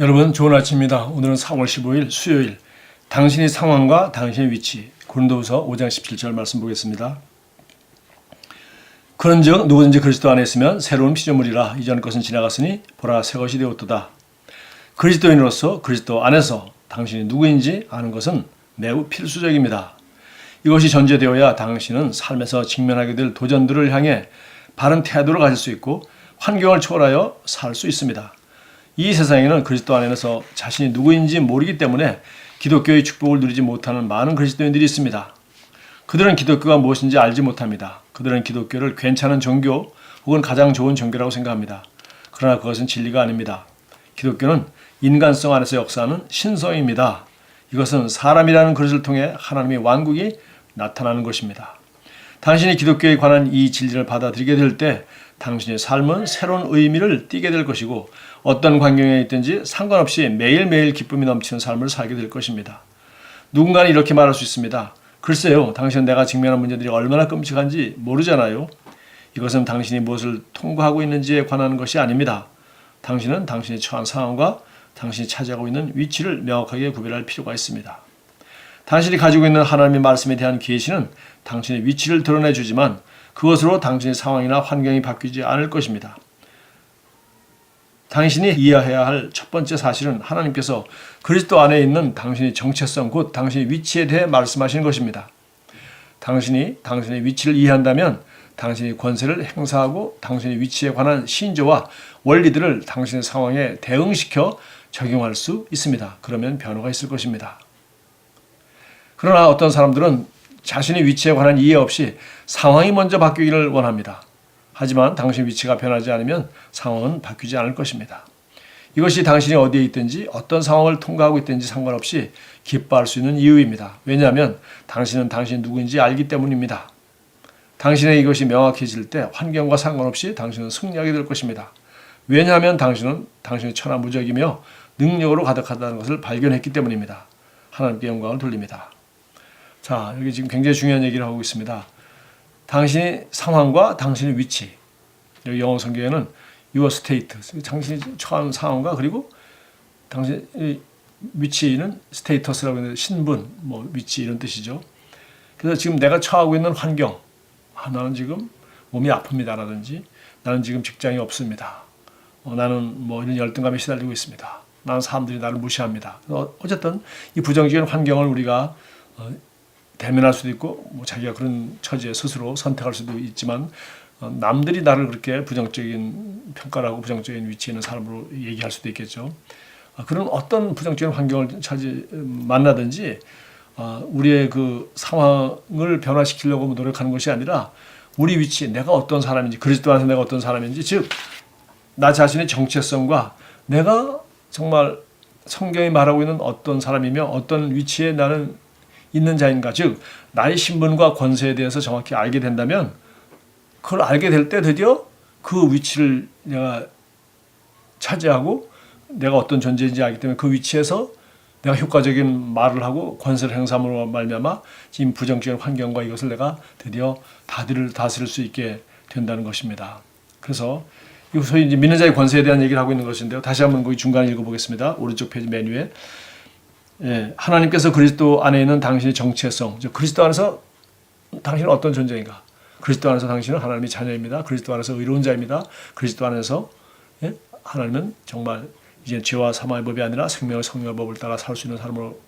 여러분 좋은 아침입니다. 오늘은 4월 15일 수요일 당신의 상황과 당신의 위치 고린도후서 5장 17절 말씀 보겠습니다. 그런즉 누구든지 그리스도 안에 있으면 새로운 피조물이라 이전 것은 지나갔으니 보라 새 것이 되었도다. 그리스도인으로서 그리스도 안에서 당신이 누구인지 아는 것은 매우 필수적입니다. 이것이 전제되어야 당신은 삶에서 직면하게 될 도전들을 향해 바른 태도를 가질 수 있고 환경을 초월하여 살 수 있습니다. 이 세상에는 그리스도 안에서 자신이 누구인지 모르기 때문에 기독교의 축복을 누리지 못하는 많은 그리스도인들이 있습니다. 그들은 기독교가 무엇인지 알지 못합니다. 그들은 기독교를 괜찮은 종교 혹은 가장 좋은 종교라고 생각합니다. 그러나 그것은 진리가 아닙니다. 기독교는 인간성 안에서 역사하는 신성입니다. 이것은 사람이라는 그릇을 통해 하나님의 왕국이 나타나는 것입니다. 당신이 기독교에 관한 이 진리를 받아들이게 될 때 당신의 삶은 새로운 의미를 띠게 될 것이고 어떤 환경에 있든지 상관없이 매일매일 기쁨이 넘치는 삶을 살게 될 것입니다. 누군가는 이렇게 말할 수 있습니다. 글쎄요, 당신은 내가 직면한 문제들이 얼마나 끔찍한지 모르잖아요. 이것은 당신이 무엇을 통과하고 있는지에 관한 것이 아닙니다. 당신은 당신이 처한 상황과 당신이 차지하고 있는 위치를 명확하게 구별할 필요가 있습니다. 당신이 가지고 있는 하나님의 말씀에 대한 계시는 당신의 위치를 드러내주지만 그것으로 당신의 상황이나 환경이 바뀌지 않을 것입니다. 당신이 이해해야 할 첫 번째 사실은 하나님께서 그리스도 안에 있는 당신의 정체성, 곧 당신의 위치에 대해 말씀하시는 것입니다. 당신이 당신의 위치를 이해한다면 당신이 권세를 행사하고 당신의 위치에 관한 신조와 원리들을 당신의 상황에 대응시켜 적용할 수 있습니다. 그러면 변화가 있을 것입니다. 그러나 어떤 사람들은 자신의 위치에 관한 이해 없이 상황이 먼저 바뀌기를 원합니다. 하지만 당신의 위치가 변하지 않으면 상황은 바뀌지 않을 것입니다. 이것이 당신이 어디에 있든지 어떤 상황을 통과하고 있든지 상관없이 기뻐할 수 있는 이유입니다. 왜냐하면 당신은 당신이 누구인지 알기 때문입니다. 당신의 이것이 명확해질 때 환경과 상관없이 당신은 승리하게 될 것입니다. 왜냐하면 당신은 당신의 천하무적이며 능력으로 가득하다는 것을 발견했기 때문입니다. 하나님께 영광을 돌립니다. 자, 여기 지금 굉장히 중요한 얘기를 하고 있습니다. 당신의 상황과 당신의 위치. 여기 영어 성경에는 your state, 당신이 처한 상황과 그리고 당신의 위치는 스테이터스라고 하는 신분, 위치 이런 뜻이죠. 그래서 지금 내가 처하고 있는 환경, 나는 지금 몸이 아픕니다라든지 나는 지금 직장이 없습니다. 나는 이런 열등감에 시달리고 있습니다. 나는 사람들이 나를 무시합니다. 어쨌든 이 부정적인 환경을 우리가 대면할 수도 있고 자기가 그런 처지에 스스로 선택할 수도 있지만 남들이 나를 그렇게 부정적인 평가를 하고 부정적인 위치에 있는 사람으로 얘기할 수도 있겠죠. 그런 어떤 부정적인 환경을 만나든지 우리의 그 상황을 변화시키려고 노력하는 것이 아니라 우리 위치, 내가 어떤 사람인지, 그리스도 안에서 내가 어떤 사람인지, 즉 나 자신의 정체성과 내가 정말 성경이 말하고 있는 어떤 사람이며 어떤 위치에 나는 있는 자인가, 즉 나의 신분과 권세에 대해서 정확히 알게 된다면 그걸 알게 될 때 드디어 그 위치를 내가 차지하고 내가 어떤 존재인지 알기 때문에 그 위치에서 내가 효과적인 말을 하고 권세를 행사함으로 말미암아 지금 부정적인 환경과 이것을 내가 드디어 다스릴 수 있게 된다는 것입니다. 그래서 이 소위 이제 믿는 자의 권세에 대한 얘기를 하고 있는 것인데요. 다시 한번 거기 중간에 읽어보겠습니다. 오른쪽 페이지 맨 위에. 하나님께서 그리스도 안에 있는 당신의 정체성, 즉 그리스도 안에서 당신은 어떤 존재인가? 그리스도 안에서 당신은 하나님의 자녀입니다. 그리스도 안에서 의로운 자입니다. 그리스도 안에서 하나님은 정말 이제 죄와 사망의 법이 아니라 생명의 성령의 법을 따라 살 수 있는 사람으로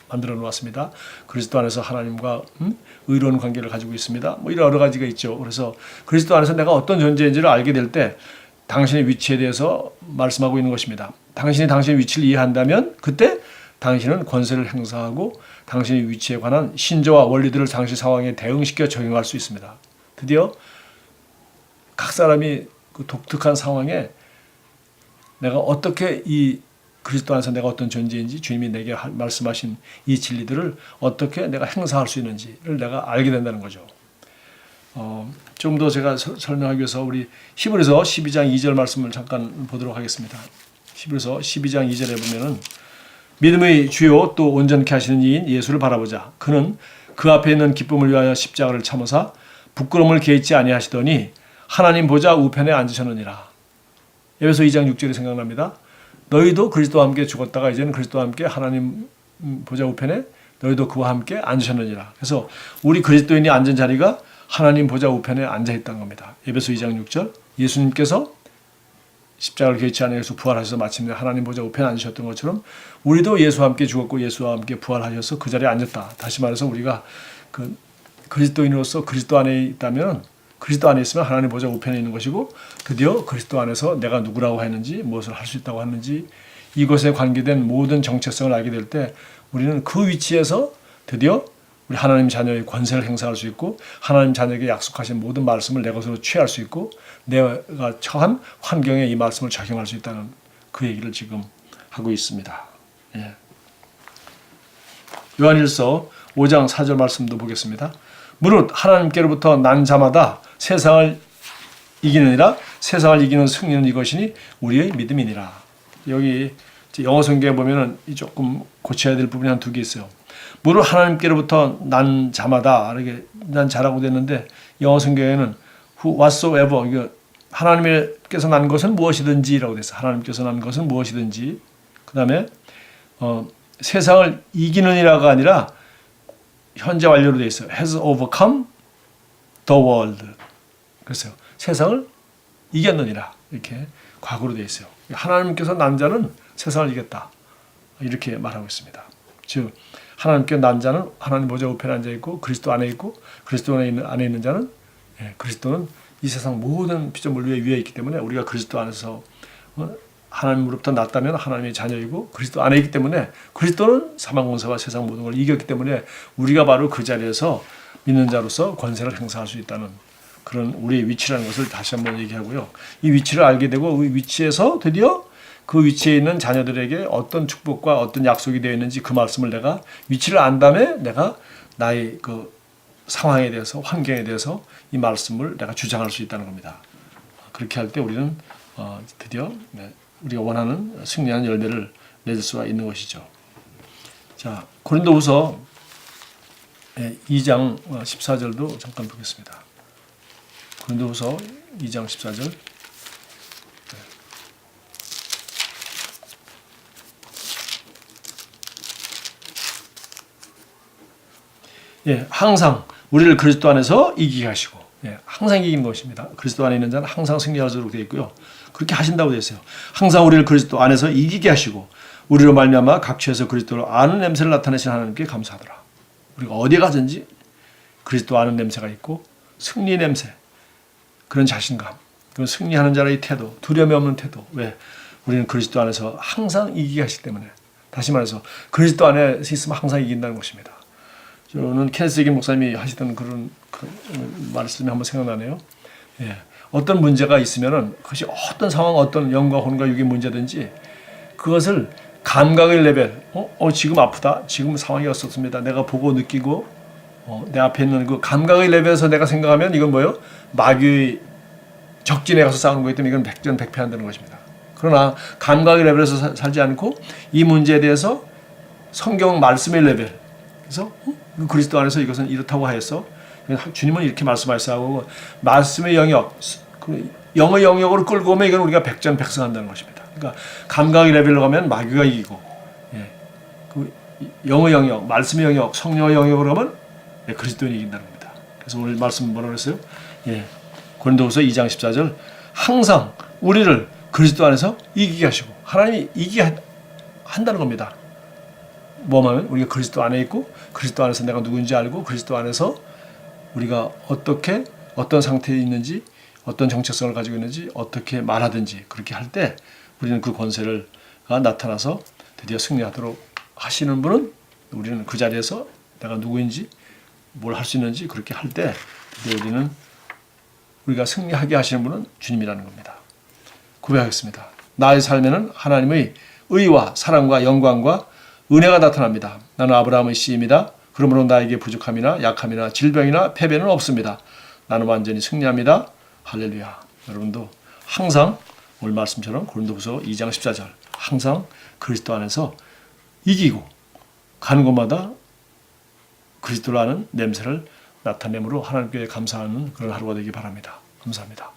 만들어 놓았습니다. 그리스도 안에서 하나님과 의로운 관계를 가지고 있습니다. 이런 여러 가지가 있죠. 그래서 그리스도 안에서 내가 어떤 존재인지를 알게 될 때 당신의 위치에 대해서 말씀하고 있는 것입니다. 당신이 당신의 위치를 이해한다면 그때 당신은 권세를 행사하고 당신의 위치에 관한 신조와 원리들을 당신 상황에 대응시켜 적용할 수 있습니다. 드디어 각 사람이 그 독특한 상황에 내가 어떻게 이 그리스도 안에서 내가 어떤 존재인지 주님이 내게 말씀하신 이 진리들을 어떻게 내가 행사할 수 있는지를 내가 알게 된다는 거죠. 좀 더 제가 설명하기 위해서 우리 히브리서 12장 2절 말씀을 잠깐 보도록 하겠습니다. 히브리서 12장 2절에 보면은 믿음의 주요 또 온전케 하시는 이인 예수를 바라보자. 그는 그 앞에 있는 기쁨을 위하여 십자가를 참으사 부끄러움을 개의치 아니하시더니 하나님 보좌 우편에 앉으셨느니라. 에베소 2장 6절이 생각납니다. 너희도 그리스도와 함께 죽었다가 이제는 그리스도와 함께 하나님 보좌 우편에 너희도 그와 함께 앉으셨느니라. 그래서 우리 그리스도인이 앉은 자리가 하나님 보좌 우편에 앉아 있다는 겁니다. 에베소 2장 6절 예수님께서 십자가를 개의치 않으셔서 부활하셔서 마침내 하나님 보좌 우편에 앉으셨던 것처럼 우리도 예수와 함께 죽었고 예수와 함께 부활하셔서 그 자리에 앉았다. 다시 말해서 우리가 그 그리스도인으로서 그리스도 안에 있다면 그리스도 안에 있으면 하나님 보좌 우편에 있는 것이고 드디어 그리스도 안에서 내가 누구라고 했는지 무엇을 할 수 있다고 하는지 이것에 관계된 모든 정체성을 알게 될 때 우리는 그 위치에서 드디어 우리 하나님 자녀의 권세를 행사할 수 있고 하나님 자녀에게 약속하신 모든 말씀을 내 것으로 취할 수 있고 내가 처한 환경에 이 말씀을 적용할 수 있다는 그 얘기를 지금 하고 있습니다. 예. 요한일서 5장 4절 말씀도 보겠습니다. 무릇 하나님께로부터 난 자마다 세상을 이기느니라 세상을 이기는 승리는 이것이니 우리의 믿음이니라. 여기 영어 성경에 보면은 조금 고쳐야 될 부분이 한 두 개 있어요. 무릇 하나님께로부터 난 자마다 이렇게 난 자라고 됐는데 영어 성경에는 who whatsoever 이거 하나님께서 난 것은 무엇이든지라고 됐어요. 하나님께서 난 것은 무엇이든지. 그다음에 세상을 이기는이라가 아니라 현재 완료로 되어 있어요. has overcome the world. 그래서 세상을 이겼느니라 이렇게 과거로 되어 있어요. 하나님께서 난 자는 세상을 이겼다 이렇게 말하고 있습니다. 즉 하나님께 난 자는 하나님 보좌 우편에 앉아 있고 그리스도 안에 있고 그리스도 안에 있는 자는 그리스도는 이 세상 모든 피조물 위에 있기 때문에 우리가 그리스도 안에서 하나님으로부터 났다면 하나님의 자녀이고 그리스도 안에 있기 때문에 그리스도는 사망 권세와 세상 모든 걸 이겼기 때문에 우리가 바로 그 자리에서 믿는 자로서 권세를 행사할 수 있다는 그런 우리의 위치라는 것을 다시 한번 얘기하고요. 이 위치를 알게 되고 그 위치에서 드디어 그 위치에 있는 자녀들에게 어떤 축복과 어떤 약속이 되어 있는지 그 말씀을 내가 위치를 안 다음에 내가 나의 그 상황에 대해서 환경에 대해서 이 말씀을 내가 주장할 수 있다는 겁니다. 그렇게 할 때 우리는 드디어 우리가 원하는 승리하는 열매를 맺을 수가 있는 것이죠. 자, 고린도후서 2장 14절도 잠깐 보겠습니다. 고린도후서 2장 14절. 예, 항상 우리를 그리스도 안에서 이기게 하시고, 항상 이기는 것입니다. 그리스도 안에 있는 자는 항상 승리하도록 되어 있고요. 그렇게 하신다고 되어 있어요. 항상 우리를 그리스도 안에서 이기게 하시고, 우리로 말미암아 각처에서 그리스도를 아는 냄새를 나타내신 하나님께 감사하더라. 우리가 어디에 가든지 그리스도 아는 냄새가 있고, 승리 냄새, 그런 자신감, 그런 승리하는 자의 태도, 두려움이 없는 태도. 왜? 우리는 그리스도 안에서 항상 이기게 하시기 때문에. 다시 말해서 그리스도 안에 있으면 항상 이긴다는 것입니다. 저는 케네스 목사님이 하시던 그런 말씀이 한번 생각나네요. 예. 어떤 문제가 있으면은 그것이 어떤 상황, 어떤 영과 혼과 육의 문제든지 그것을 감각의 레벨, 지금 아프다, 지금 상황이 어떻습니다. 내가 보고 느끼고 내 앞에 있는 그 감각의 레벨에서 내가 생각하면 이건 뭐예요? 마귀의 적진에 가서 싸우는 거기 때문에 이건 백전백패한다는 것입니다. 그러나 감각의 레벨에서 살지 않고 이 문제에 대해서 성경 말씀의 레벨, 그래서 그리스도 안에서 이것은 이렇다고 하였어. 주님은 이렇게 말씀하셨고 말씀의 영역, 영의 영역으로 끌고 오면 이건 우리가 백전백승한다는 것입니다. 그러니까 감각의 레벨로 가면 마귀가 이기고, 그 영의 영역, 말씀의 영역, 성령의 영역으로 가면 그리스도인이 이긴다는 겁니다. 그래서 오늘 말씀 뭐라고 했어요? 고린도후서 2장 14절 항상 우리를 그리스도 안에서 이기게 하시고 하나님이 이기게 한다는 겁니다. 뭐냐면 우리가 그리스도 안에 있고 그리스도 안에서 내가 누군지 알고 그리스도 안에서 우리가 어떻게 어떤 상태에 있는지 어떤 정체성을 가지고 있는지 어떻게 말하든지 그렇게 할 때 우리는 그 권세가 나타나서 드디어 승리하도록 하시는 분은 우리는 그 자리에서 내가 누구인지 뭘 할 수 있는지 그렇게 할 때 드디어 우리가 승리하게 하시는 분은 주님이라는 겁니다. 고백하겠습니다. 나의 삶에는 하나님의 의와 사랑과 영광과 은혜가 나타납니다. 나는 아브라함의 씨입니다. 그러므로 나에게 부족함이나 약함이나 질병이나 패배는 없습니다. 나는 완전히 승리합니다. 할렐루야. 여러분도 항상 오늘 말씀처럼 고린도후서 2장 14절 항상 그리스도 안에서 이기고 가는 곳마다 그리스도라는 냄새를 나타내므로 하나님께 감사하는 그런 하루가 되기 바랍니다. 감사합니다.